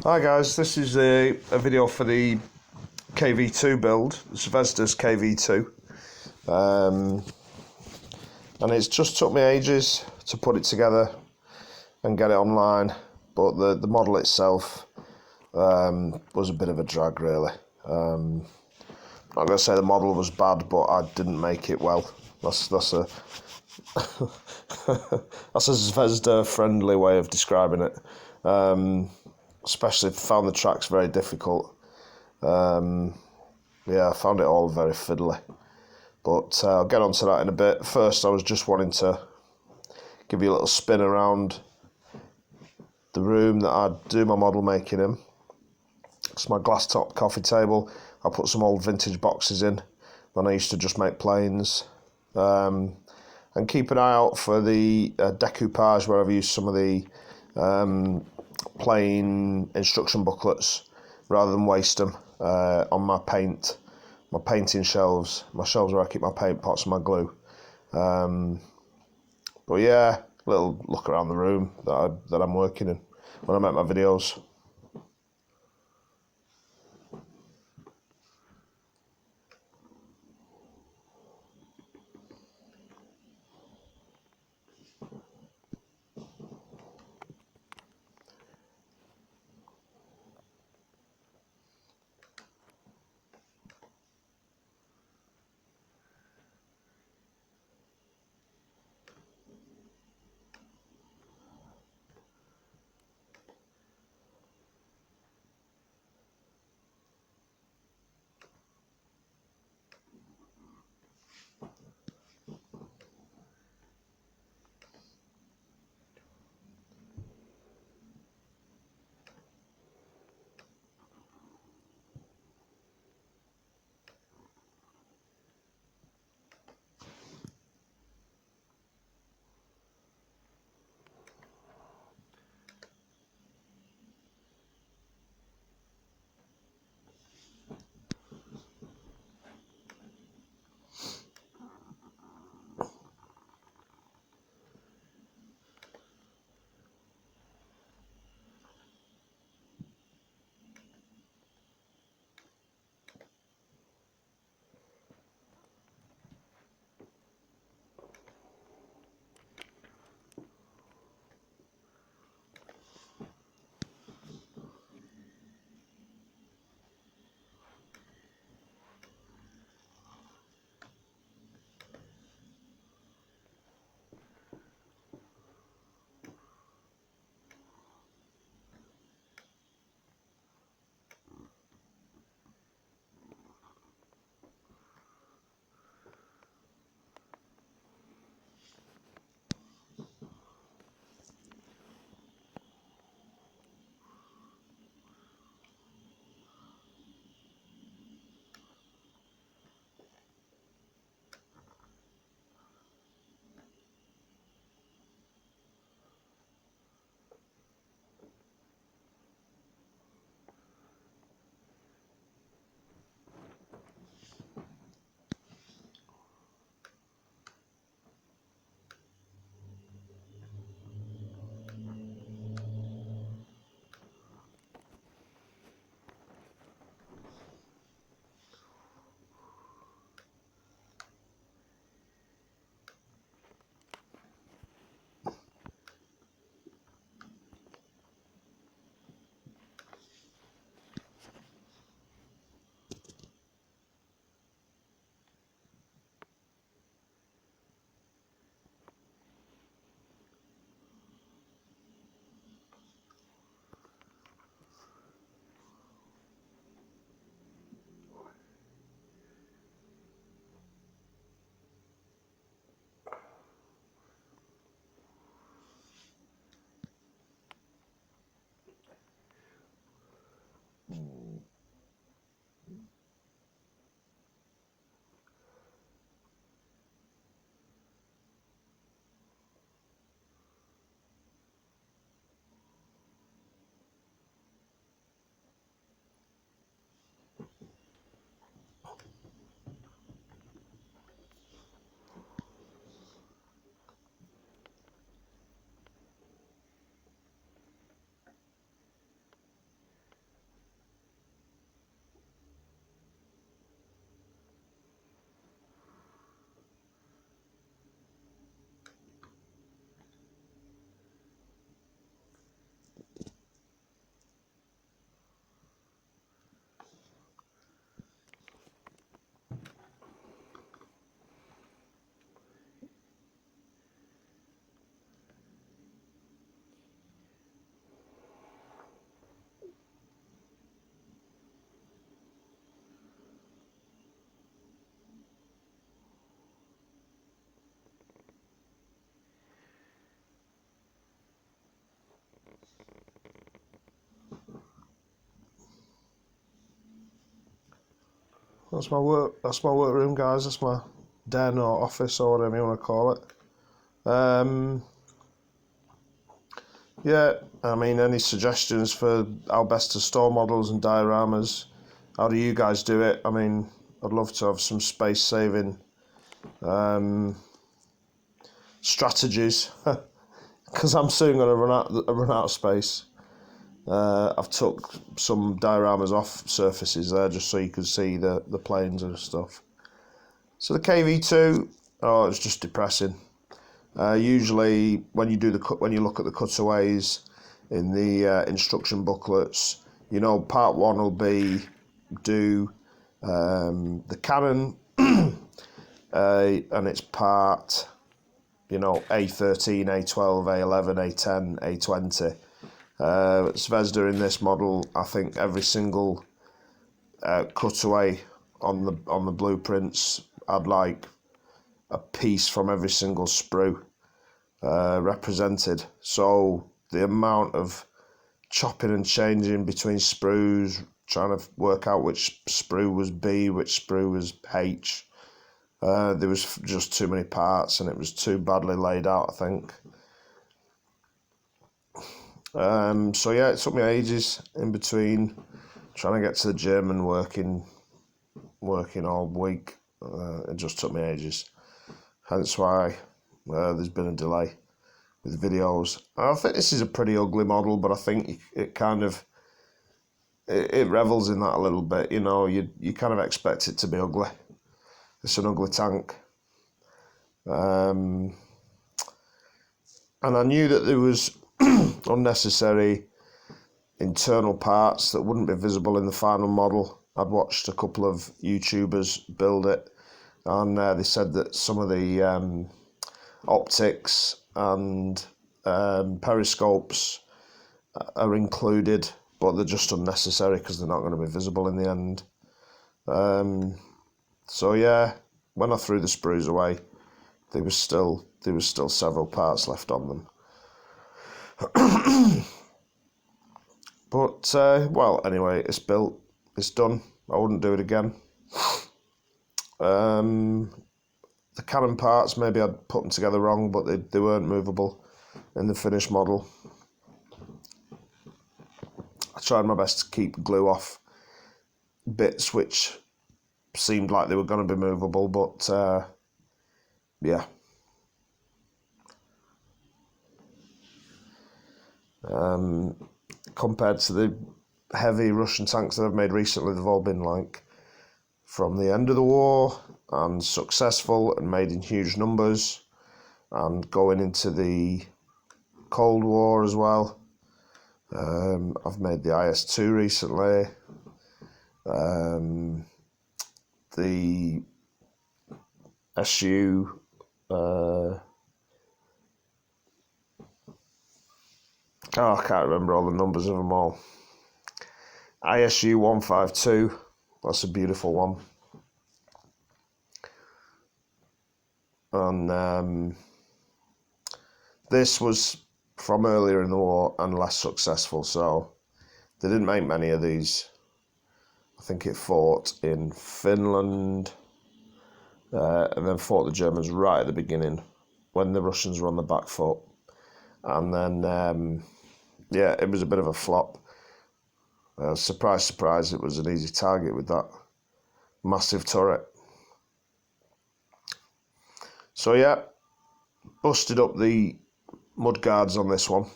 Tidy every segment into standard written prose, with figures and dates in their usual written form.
Hi guys, this is a video for the KV2 build, Zvezda's KV2, and it's just took me ages to put it together and get it online, but the model itself was a bit of a drag really. I'm not going to say the model was bad, but I didn't make it well. That's a that's a Zvezda friendly way of describing it. Especially found the tracks very difficult. Yeah, I found it all very fiddly. But I'll get onto that in a bit. First, I was just wanting to give you a little spin around the room that I do my model making in. It's my glass top coffee table. I put some old vintage boxes in when I used to just make planes. And keep an eye out for the decoupage where I've used some of the plain instruction booklets rather than waste them on my painting shelves, my shelves where I keep my paint pots and my glue. But yeah, a little look around the room that I'm working in when I make my videos. That's my work. That's my workroom, guys. That's my den or office or whatever you want to call it. Yeah, I mean, any suggestions for how best to store models and dioramas? How do you guys do it? I mean, I'd love to have some space saving strategies because I'm soon going to run out of space. I've took some dioramas off surfaces there just so you can see the planes and stuff. So the KV2, oh, it's just depressing. Usually, when you look at the cutaways in the instruction booklets, you know, part one will be do the cannon, and it's part, you know, A13, A12, A11, A10, A20. Zvezda in this model, I think every single cutaway on the blueprints, I'd like a piece from every single sprue represented. So the amount of chopping and changing between sprues, trying to work out which sprue was B, which sprue was H. There was just too many parts and it was too badly laid out, I think. So yeah, it took me ages in between trying to get to the gym and working all week. It just took me ages. Hence why there's been a delay with videos. I think this is a pretty ugly model, but I think it kind of it revels in that a little bit. You know, you kind of expect it to be ugly. It's an ugly tank. And I knew that there was unnecessary internal parts that wouldn't be visible in the final model. I'd watched a couple of YouTubers build it, and they said that some of the optics and periscopes are included, but they're just unnecessary because they're not going to be visible in the end. So yeah, when I threw the sprues away, there was still several parts left on them. But well, anyway, it's built, it's done. I wouldn't do it again. The cannon parts, maybe I'd put them together wrong, but they weren't movable in the finished model. I tried my best to keep glue off bits which seemed like they were going to be movable, but yeah. Compared to the heavy Russian tanks that I've made recently, they've all been like from the end of the war and successful and made in huge numbers, and going into the Cold War as well. I've made the IS-2 recently. The SU I can't remember all the numbers of them all. ISU 152, that's a beautiful one. And this was from earlier in the war and less successful, so they didn't make many of these. I think it fought in Finland and then fought the Germans right at the beginning when the Russians were on the back foot. And then, yeah, it was a bit of a flop. Surprise, surprise, it was an easy target with that massive turret. So yeah, busted up the mud guards on this one.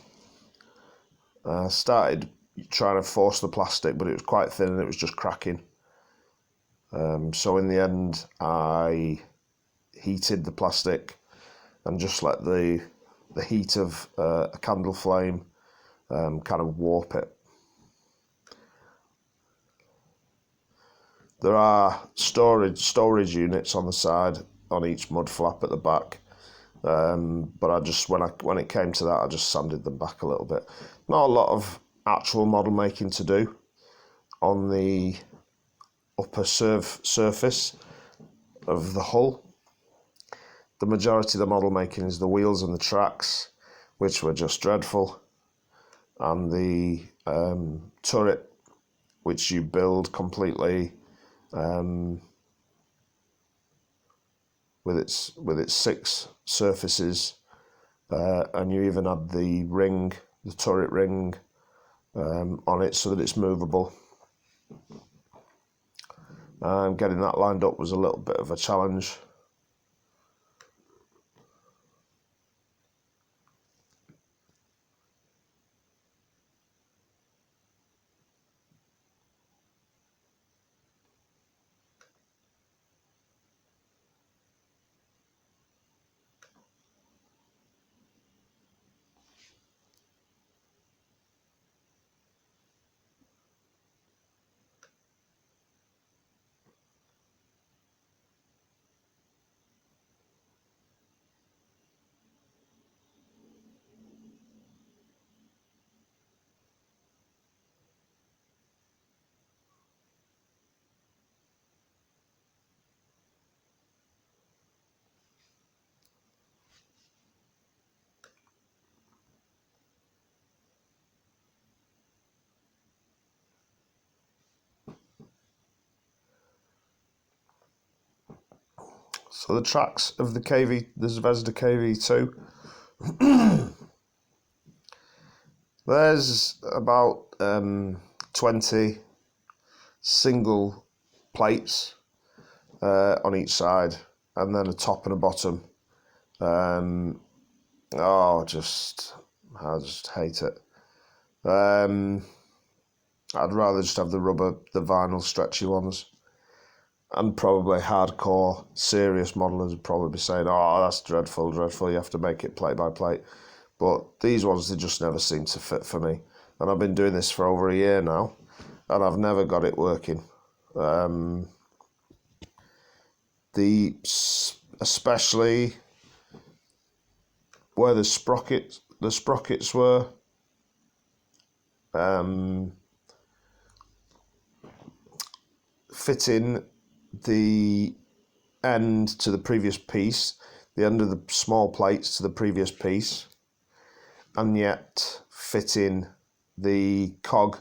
Started trying to force the plastic, but it was quite thin and it was just cracking. So in the end, I heated the plastic and just let the heat of a candle flame kind of warp it. There are storage units on the side on each mud flap at the back, but I just when it came to that, I just sanded them back a little bit. Not a lot of actual model making to do on the upper surface of the hull. The majority of the model making is the wheels and the tracks, which were just dreadful, and the turret, which you build completely with its 6 surfaces, and you even had the ring, the turret ring, on it so that it's movable. Getting that lined up was a little bit of a challenge. So the tracks of the Zvezda KV2, there's about 20 single plates on each side, and then a top and a bottom. I just hate it. I'd rather just have the vinyl stretchy ones. And probably hardcore, serious modelers would probably be saying, oh, that's dreadful, you have to make it plate by plate. But these ones, they just never seem to fit for me. And I've been doing this for over a year now, and I've never got it working. Especially where the sprockets were, fitting the end to the previous piece, the end of the small plates to the previous piece, and yet fitting the cog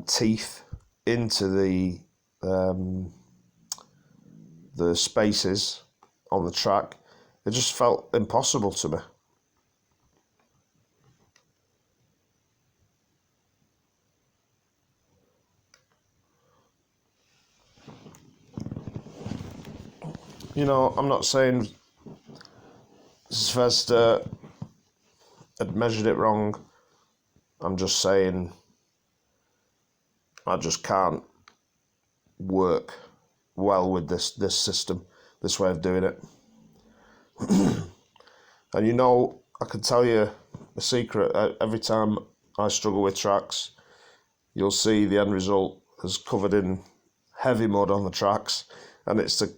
teeth into the spaces on the track. It just felt impossible to me. You know, I'm not saying Zvezda had measured it wrong. I'm just saying I just can't work well with this system, this way of doing it. And you know, I can tell you a secret. Every time I struggle with tracks, you'll see the end result is covered in heavy mud on the tracks, and it's to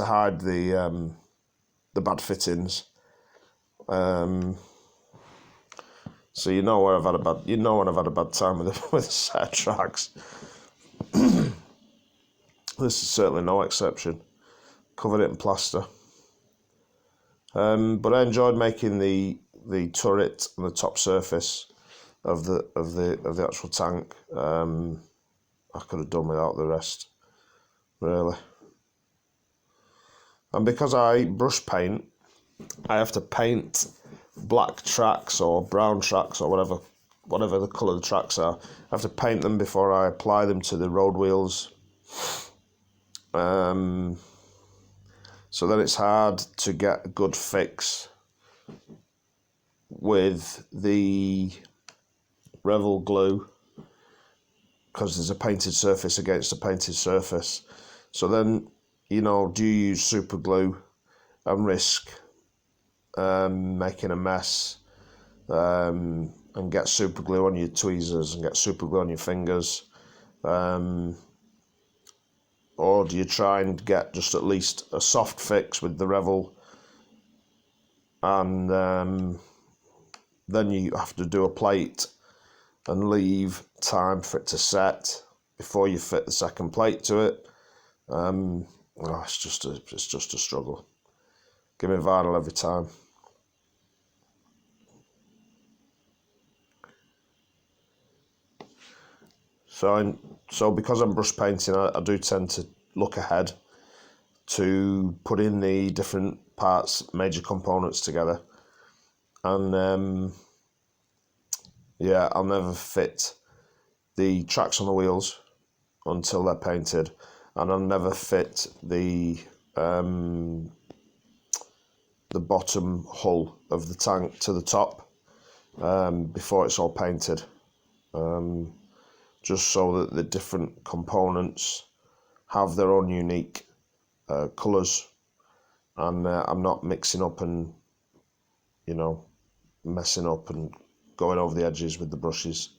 hide the bad fittings. So you know where I've had when I've had a bad time with a set of tracks. This is certainly no exception. Covered it in plaster. But I enjoyed making the turret and the top surface of the actual tank. I could have done without the rest, really. And because I brush paint, I have to paint black tracks or brown tracks or whatever the colour of the tracks are. I have to paint them before I apply them to the road wheels. So then it's hard to get a good fix with the Revel glue, because there's a painted surface against a painted surface. So then, you know, do you use super glue and risk making a mess, and get super glue on your tweezers and get super glue on your fingers, or do you try and get just at least a soft fix with the Revel, and then you have to do a plate and leave time for it to set before you fit the second plate to it. It's just a struggle. Give me vinyl every time. So So because I'm brush painting, I do tend to look ahead to put in the different parts, major components together. And yeah, I'll never fit the tracks on the wheels until they're painted, and I'll never fit the bottom hull of the tank to the top before it's all painted, just so that the different components have their own unique colours, and I'm not mixing up and, you know, messing up and going over the edges with the brushes,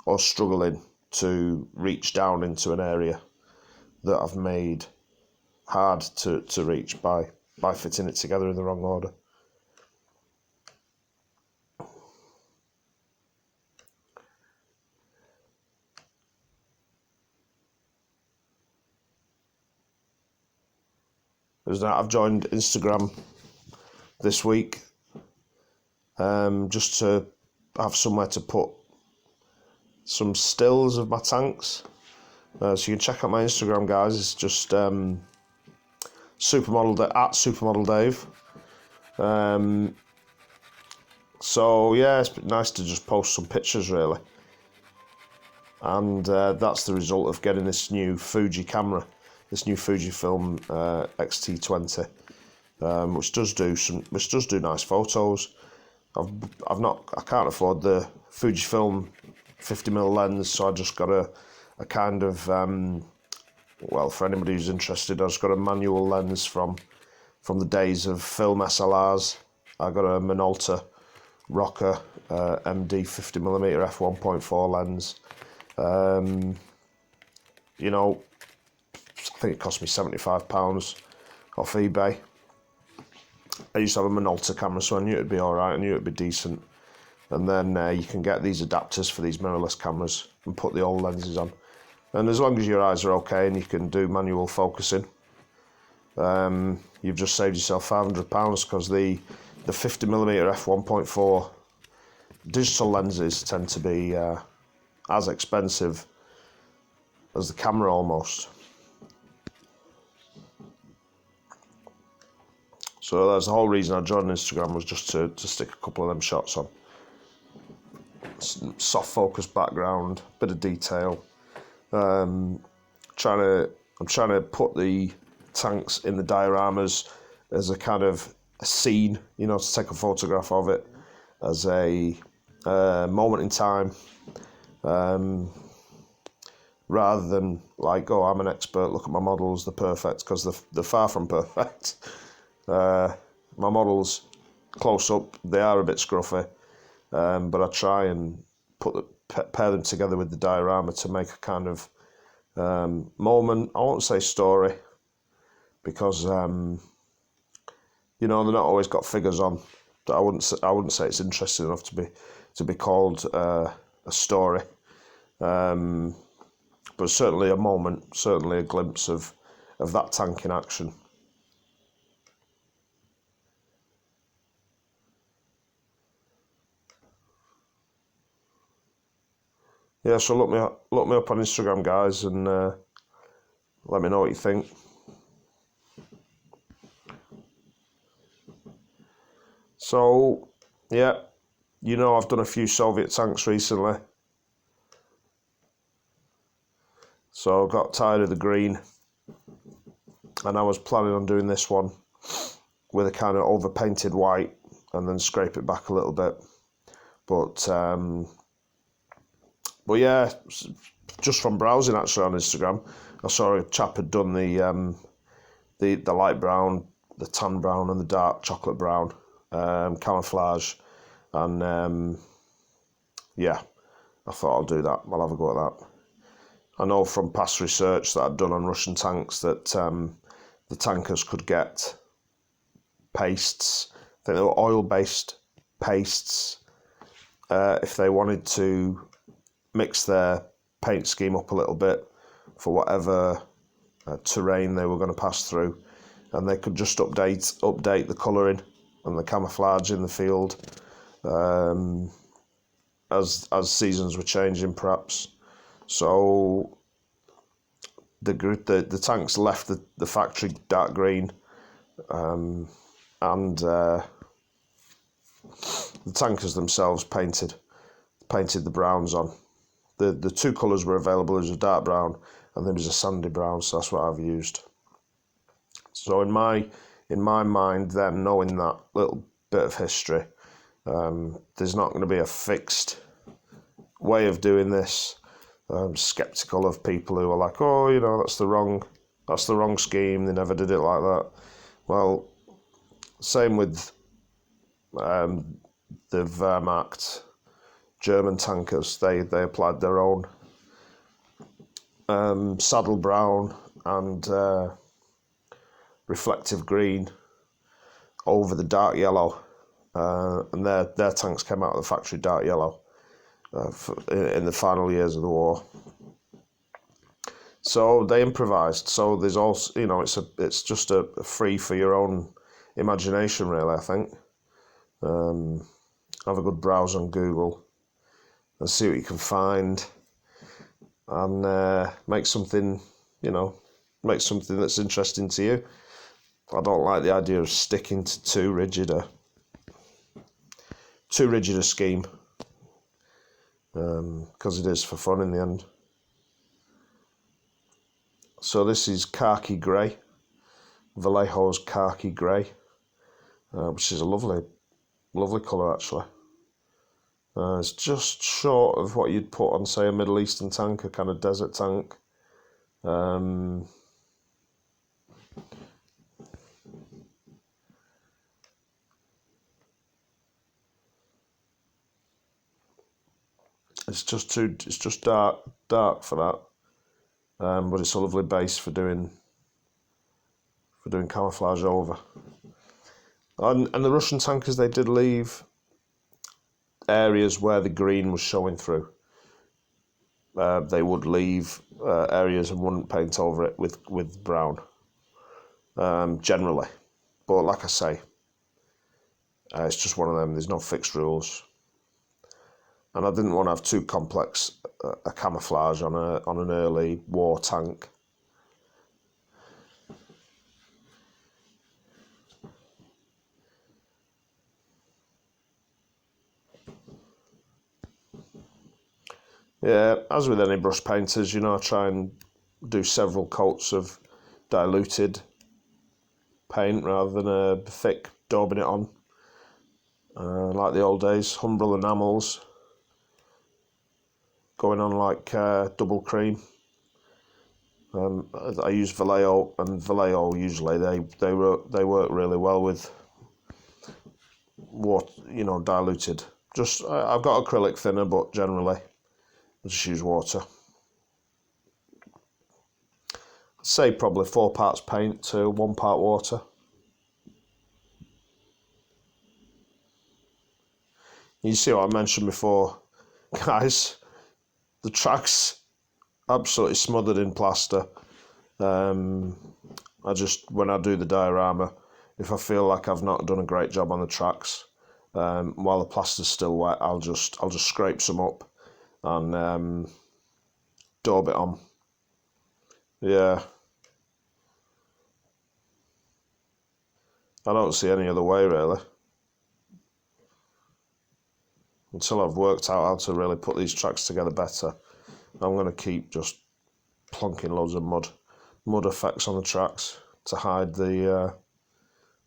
or struggling to reach down into an area that I've made hard to reach by fitting it together in the wrong order. I've joined Instagram this week just to have somewhere to put some stills of my tanks. So you can check out my Instagram, guys. It's just Supermodel Dave. So yeah, it's nice to just post some pictures, really. And that's the result of getting this new Fuji camera, this new Fujifilm X-T20, which does do nice photos. I can't afford the Fujifilm 50mm lens, so I just got a kind of well, for anybody who's interested, I just got a manual lens from the days of film SLRs. I got a Minolta Rocker MD 50mm f1.4 lens. You know, I think it cost me £75 off eBay. I used to have a Minolta camera, so I knew it'd be alright, I knew it'd be decent. And then you can get these adapters for these mirrorless cameras and put the old lenses on. And as long as your eyes are okay and you can do manual focusing, you've just saved yourself £500, because the 50mm f1.4 digital lenses tend to be as expensive as the camera almost. So that's the whole reason I joined Instagram, was just to stick a couple of them shots on. Soft focus background, bit of detail. I'm trying to put the tanks in the dioramas as a kind of a scene, you know, to take a photograph of it as a moment in time, rather than like, oh, I'm an expert, look at my models, they're perfect, because they're far from perfect. My models, close up, they are a bit scruffy, but I try and pair them together with the diorama to make a kind of moment. I won't say story, because you know, they're not always got figures on. I wouldn't say it's interesting enough to be called a story, but certainly a moment, certainly a glimpse of that tank in action. Yeah, so look me up on Instagram, guys, and let me know what you think. So, yeah, you know, I've done a few Soviet tanks recently, so I got tired of the green, and I was planning on doing this one with a kind of over-painted white, and then scrape it back a little bit. But yeah, just from browsing actually on Instagram, I saw a chap had done the light brown, the tan brown, and the dark chocolate brown camouflage, and yeah, I thought I'll do that. I'll have a go at that. I know from past research that I'd done on Russian tanks that the tankers could get pastes. I think they were oil-based pastes if they wanted to mix their paint scheme up a little bit for whatever terrain they were going to pass through, and they could just update the colouring and the camouflage in the field as seasons were changing, perhaps. So the tanks left the factory dark green, and the tankers themselves painted the browns on. The two colours were available. There was a dark brown and there was a sandy brown, so that's what I've used. So in my mind then, knowing that little bit of history, there's not going to be a fixed way of doing this. I'm sceptical of people who are like, oh, you know, that's the wrong scheme, they never did it like that. Well, same with the Wehrmacht German tankers. They applied their own saddle brown and reflective green over the dark yellow, and their tanks came out of the factory dark yellow in the final years of the war. So they improvised. So there's also, you know, it's just a free for your own imagination, really. I think. Have a good browse on Google and see what you can find, and make something that's interesting to you. I don't like the idea of sticking to too rigid a scheme, because it is for fun in the end. So this is khaki grey, Vallejo's khaki grey, which is a lovely colour actually. It's just short of what you'd put on, say, a Middle Eastern tank, a kind of desert tank. It's just dark for that. But it's a lovely base for doing camouflage over. And the Russian tankers, they did leave areas where the green was showing through. They would leave areas and wouldn't paint over it with brown, generally. But like I say, it's just one of them. There's no fixed rules. And I didn't want to have too complex a camouflage on an early war tank. Yeah, as with any brush painters, you know, I try and do several coats of diluted paint rather than a thick daubing it on. Like the old days, Humbrol enamels going on like double cream. I use Vallejo, and Vallejo usually they work really well with what, you know, diluted. Just I've got acrylic thinner, but generally I just use water. I'd say probably 4 parts paint to 1 part water. You see what I mentioned before, guys. The track's absolutely smothered in plaster. When I do the diorama, if I feel like I've not done a great job on the tracks, while the plaster's still wet, I'll just scrape some up and daub it on. Yeah, I don't see any other way really. Until I've worked out how to really put these tracks together better, I'm going to keep just plonking loads of mud effects on the tracks to hide the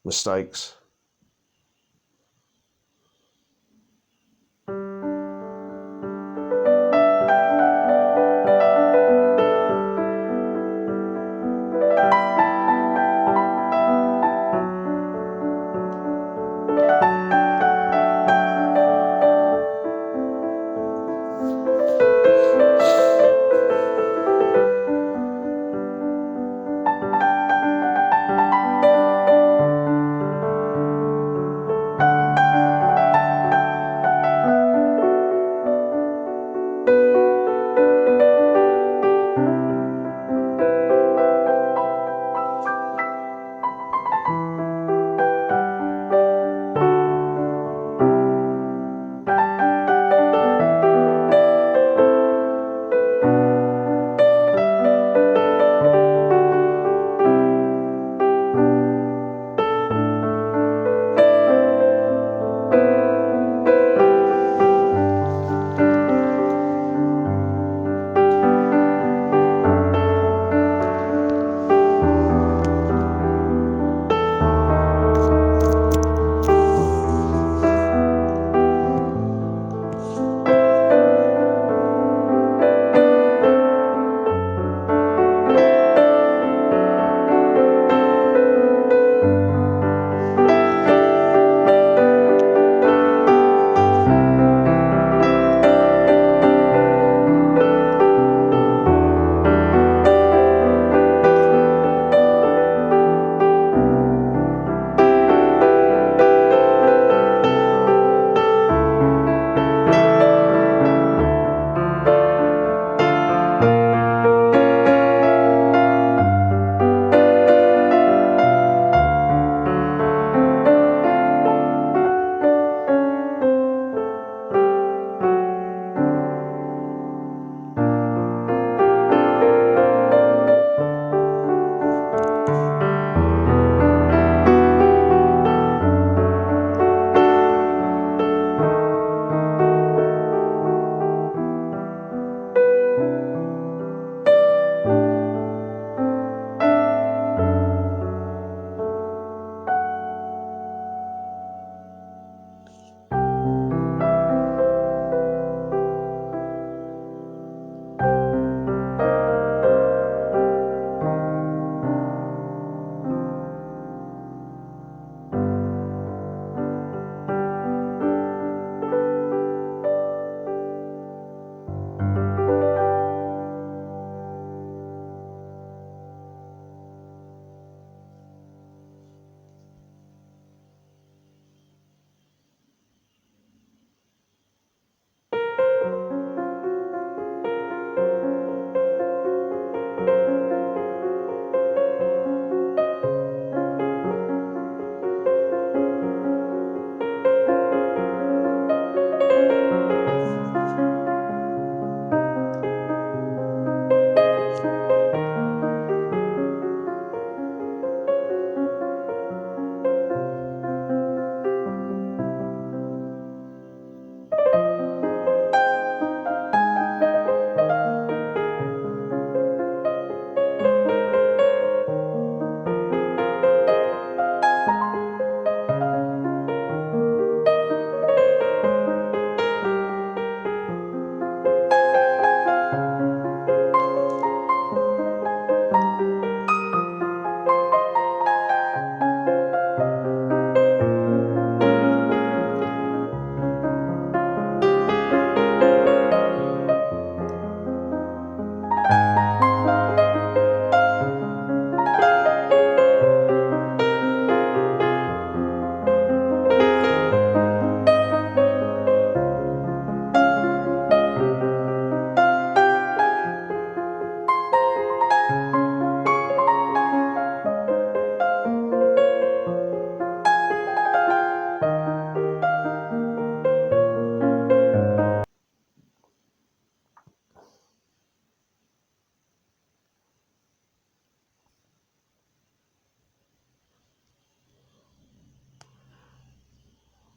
mistakes.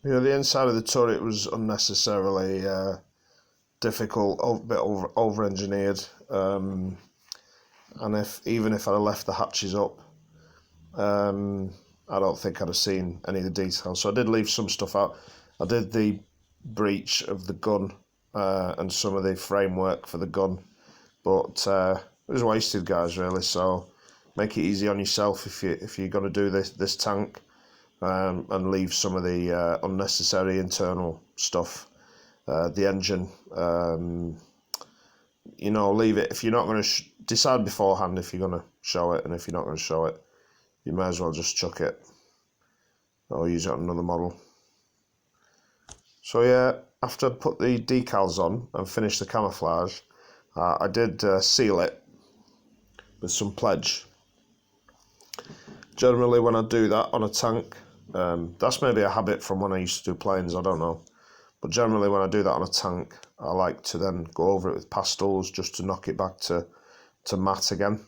Yeah, the inside of the turret was unnecessarily difficult, a bit over-engineered, and even if I'd have left the hatches up, I don't think I'd have seen any of the details. So I did leave some stuff out. I did the breech of the gun and some of the framework for the gun, but it was wasted, guys, really. So make it easy on yourself if you're going to do this tank, and leave some of the unnecessary internal stuff. The engine, you know, leave it. If you're not going to decide beforehand if you're going to show it, and if you're not going to show it, you may as well just chuck it or use it on another model. So yeah, after I put the decals on and finished the camouflage, I did seal it with some pledge. Generally when I do that on a tank, that's maybe a habit from when I used to do planes, I don't know. But generally when I do that on a tank, I like to then go over it with pastels just to knock it back to matte again.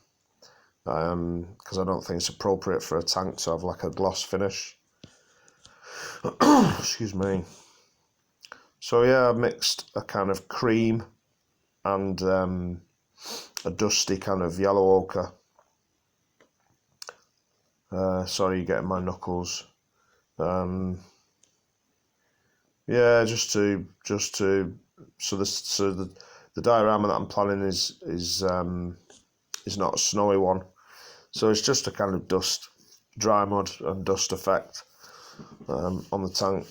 Because I don't think it's appropriate for a tank to have like a gloss finish. Excuse me. So yeah, I mixed a kind of cream and a dusty kind of yellow ochre. Sorry, you're getting my knuckles. Yeah, so the diorama that I'm planning is not a snowy one. So it's just a kind of dry mud and dust effect on the tank.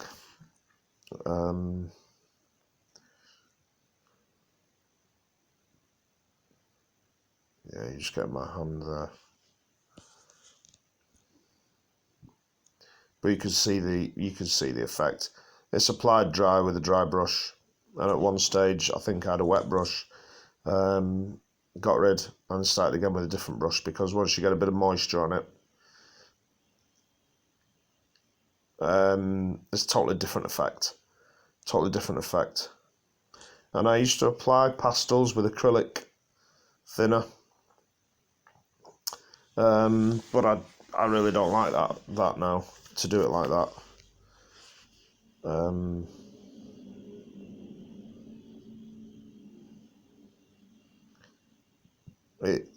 Yeah, you just get my hand there. But you can see the effect. It's applied dry with a dry brush, and at one stage I think I had a wet brush. Got rid and started again with a different brush, because once you get a bit of moisture on it, it's a totally different effect. And I used to apply pastels with acrylic thinner, but I really don't like that now, to do it like that.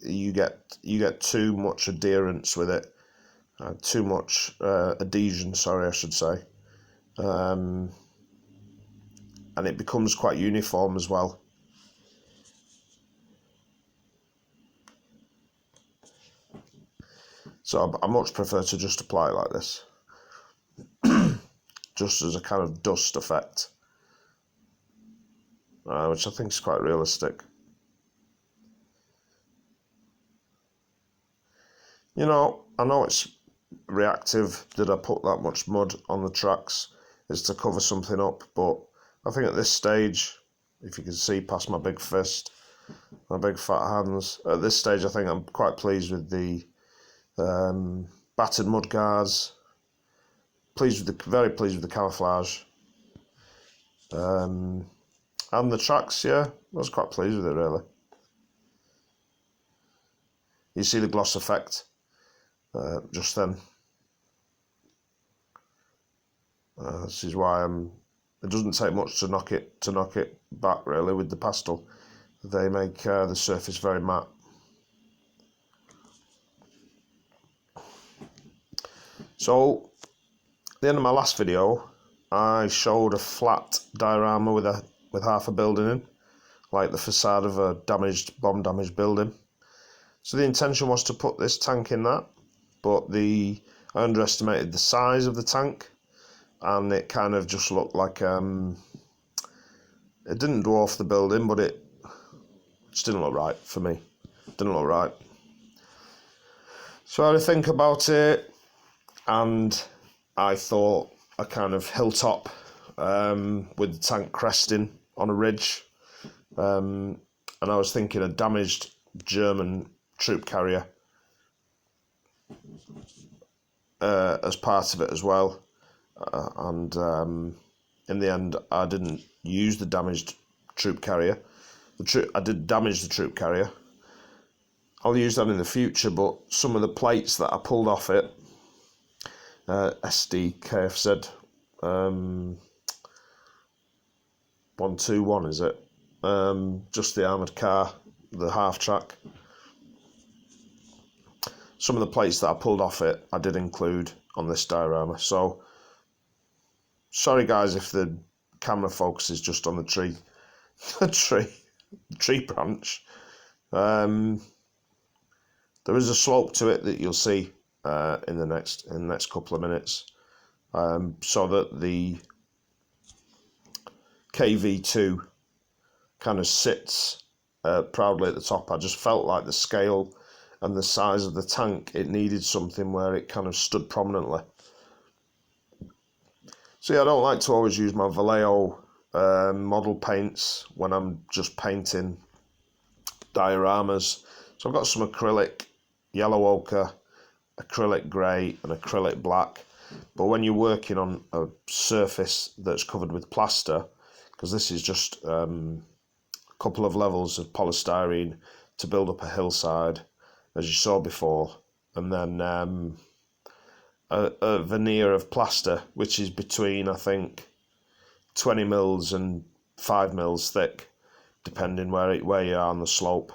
You get too much adherence with it, too much adhesion, sorry, I should say, and it becomes quite uniform as well. So I much prefer to just apply it like this, just as a kind of dust effect, which I think is quite realistic. You know, I know it's reactive that I put that much mud on the tracks is to cover something up, but I think at this stage, if you can see past my big fist, my big fat hands, at this stage I think I'm quite pleased with the battered mud guards, very pleased with the camouflage, and the tracks. Yeah, I was quite pleased with it, really. You see the gloss effect just then. This is why it doesn't take much to knock it back, really, with the pastel. They make the surface very matte. So, at the end of my last video, I showed a flat diorama with half a building in, like the facade of a bomb damaged building. So the intention was to put this tank in that, but I underestimated the size of the tank, and it kind of just looked like it didn't dwarf the building, but it just didn't look right for me. Didn't look right. So I had to think about it, and I thought a kind of hilltop with the tank cresting on a ridge, and I was thinking a damaged German troop carrier as part of it as well, and in the end I didn't use the damaged troop carrier. I did damage the troop carrier. I'll use that in the future, but some of the plates that I pulled off it, SD KV2, 121, is it? Just the armoured car, the half track. Some of the plates that I pulled off it, I did include on this diorama. So, sorry guys if the camera focus is just on the tree, tree branch. There is a slope to it that you'll see in the next couple of minutes, so that the KV2 kind of sits proudly at the top. I just felt like the scale and the size of the tank, it needed something where it kind of stood prominently. So yeah, I don't like to always use my Vallejo model paints when I'm just painting dioramas. So I've got some acrylic yellow ochre, acrylic grey and acrylic black. But when you're working on a surface that's covered with plaster, because this is just a couple of levels of polystyrene to build up a hillside, as you saw before, and then a veneer of plaster, which is between, I think, 20 mils and 5 mils thick, depending where you are on the slope.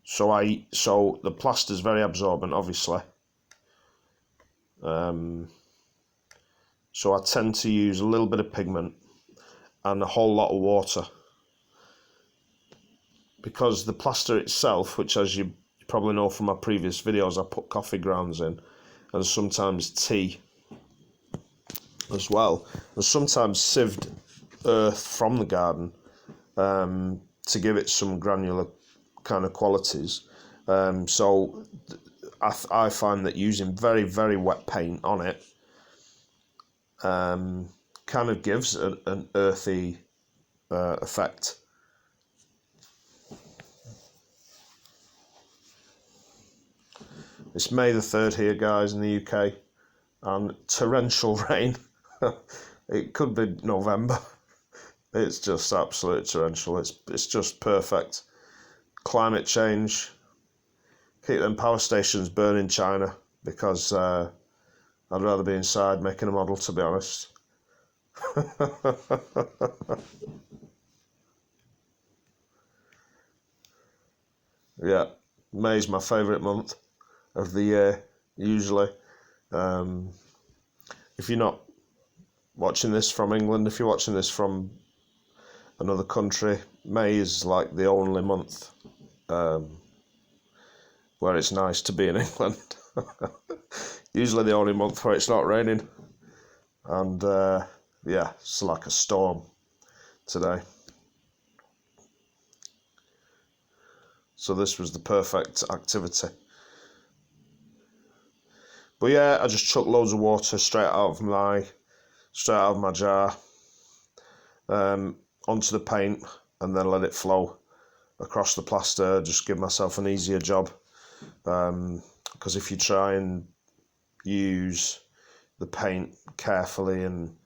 So the plaster is very absorbent, obviously. So I tend to use a little bit of pigment and a whole lot of water, because the plaster itself, which as you probably know from my previous videos, I put coffee grounds in and sometimes tea as well, and sometimes sieved earth from the garden to give it some granular kind of qualities. So I find that using very, very wet paint on it kind of gives an earthy effect. It's May the 3rd here, guys, in the UK, and torrential rain. It could be November. It's just absolute torrential. It's just perfect. Climate change. Keep them power stations burning, China, because I'd rather be inside making a model, to be honest. Yeah, May's my favourite month of the year, usually. If you're not watching this from England, if you're watching this from another country, May is like the only month where it's nice to be in England. Usually the only month where it's not raining. And yeah, it's like a storm today. So this was the perfect activity. But yeah, I just chucked loads of water straight out of my jar onto the paint, and then let it flow across the plaster. Just give myself an easier job, because if you try and use the paint carefully and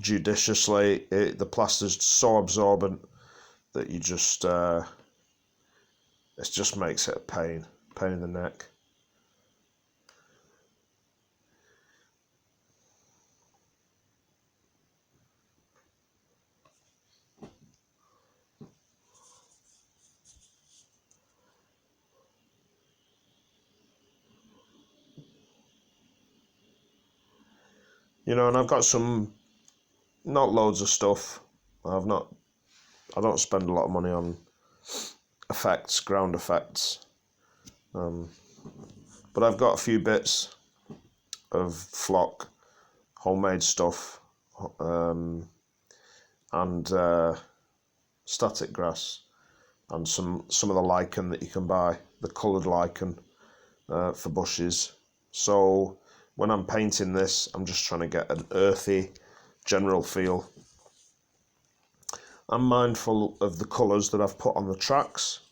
judiciously, the plaster's so absorbent that you just it just makes it a pain in the neck. You know, and I've got some, not loads of stuff. I don't spend a lot of money on effects, ground effects. But I've got a few bits of flock, homemade stuff, and static grass, and some of the lichen that you can buy, the coloured lichen for bushes. So when I'm painting this, I'm just trying to get an earthy general feel. I'm mindful of the colours that I've put on the tracks,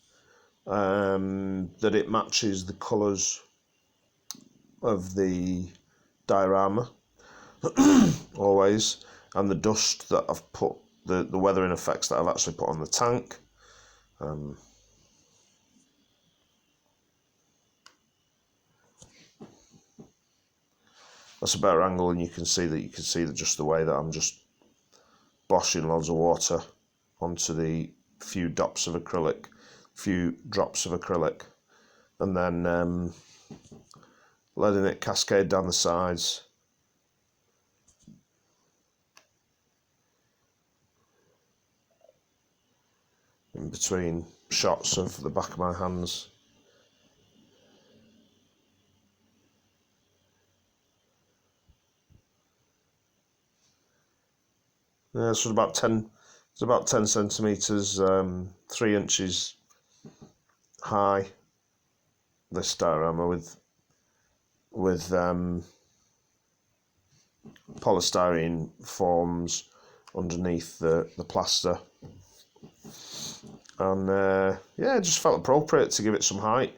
that it matches the colours of the diorama always, and the dust that I've put, the weathering effects that I've actually put on the tank. that's a better angle, and you can see just the way that I'm just boshing loads of water onto the few drops of acrylic, and then letting it cascade down the sides. In between shots of the back of my hands. Yeah, this was about 10. It's about 10 centimeters, 3 inches high. This diorama with polystyrene forms underneath the plaster. And yeah, it just felt appropriate to give it some height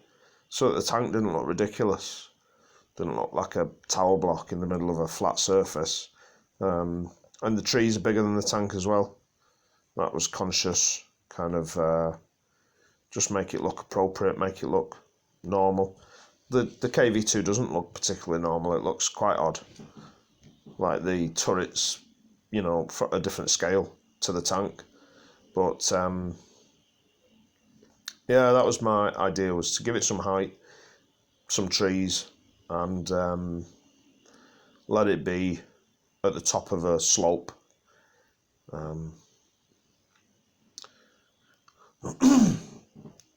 so that the tank didn't look ridiculous. Didn't look like a tower block in the middle of a flat surface. And the trees are bigger than the tank as well. That was conscious, kind of just make it look appropriate, make it look normal. The KV2 doesn't look particularly normal, it looks quite odd. Like the turrets, you know, for a different scale to the tank. But yeah, that was my idea, was to give it some height, some trees, and let it be at the top of a slope.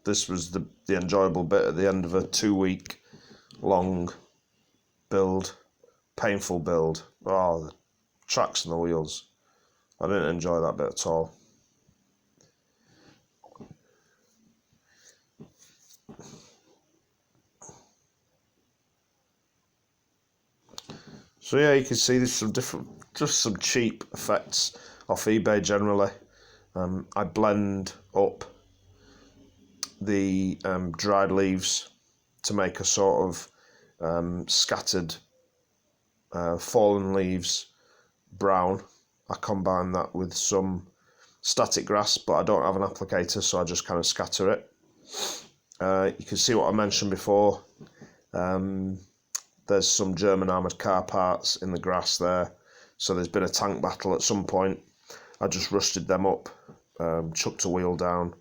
This was the enjoyable bit at the end of a 2-week long build, painful build. Oh, the tracks and the wheels. I didn't enjoy that bit at all. So yeah, you can see there's some just some cheap effects off eBay generally. I blend up the dried leaves to make a sort of scattered fallen leaves brown. I combine that with some static grass, but I don't have an applicator, so I just kind of scatter it. You can see what I mentioned before. There's some German armoured car parts in the grass there, so there's been a tank battle at some point. I just rusted them up, chucked a wheel down.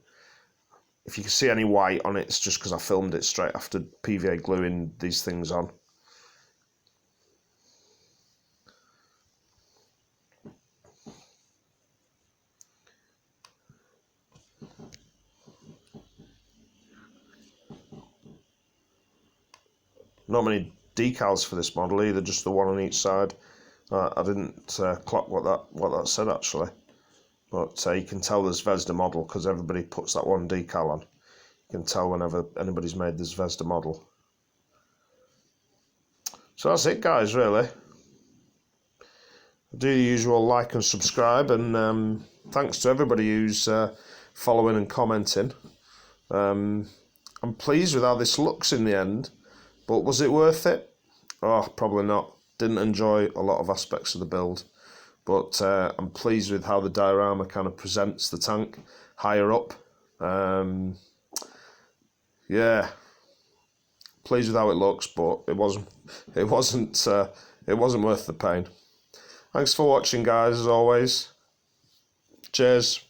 If you can see any white on it, it's just because I filmed it straight after PVA gluing these things on. Not many decals for this model either, just the one on each side. I didn't clock what that said actually, but you can tell the Zvezda model because everybody puts that one decal on. You can tell whenever anybody's made the Zvezda model. So that's it, guys, really. Do the usual like and subscribe, and thanks to everybody who's following and commenting. I'm pleased with how this looks in the end, but was it worth it? Oh, probably not. Didn't enjoy a lot of aspects of the build, but I'm pleased with how the diorama kind of presents the tank higher up. Yeah, pleased with how it looks, but it wasn't worth the pain. Thanks for watching, guys, as always. Cheers.